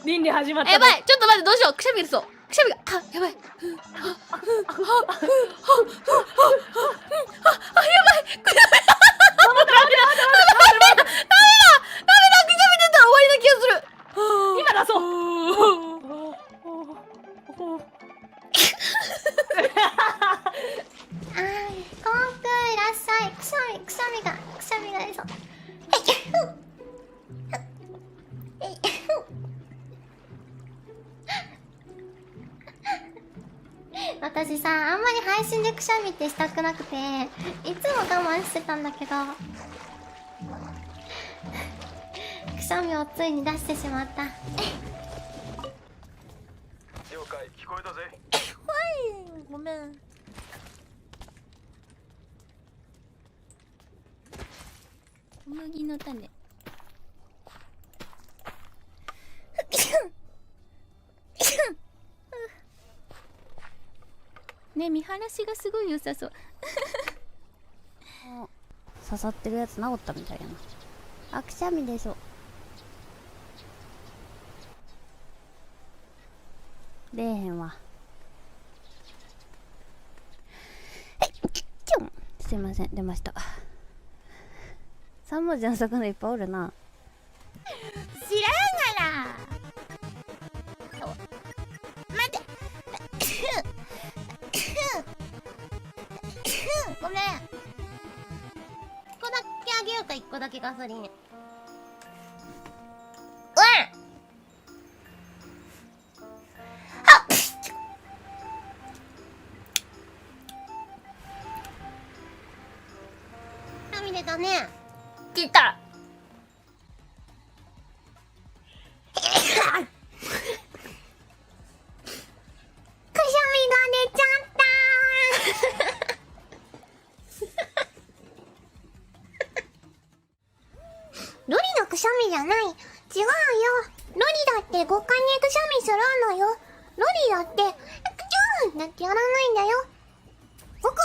倫理始まった。やばい、ちょっと待って、どうしよう。くしゃみが出そう。くしゃみが、やばい。やばい。くしゃみだ。ダメだ、くしゃみ出た。終わりな気がする。今出そう。あー、コンプいらっしゃい。くしゃみが出そう。私さ、あんまり配信でくしゃみってしたくなくて、いつも我慢してたんだけど、くしゃみをついに出してしまった。了解、聞こえたぜ。ごめん。小麦の種。ね、見晴らしがすごい良さそう。刺さってるやつ治ったみたいやな。あ、くしゃみでしょ。出えへんわ。すいません、出ました。3文字の魚いっぱいおるな。知らんがな。待ってごめん。1個だけあげようか。1個だけガソリン。涙出たね。切ったくしゃみが出ちゃったロリのくしゃみじゃない。違うよ。ロリだって五感にくしゃみするのよ。ロリだって、クチューンだってやらないんだよ。僕は、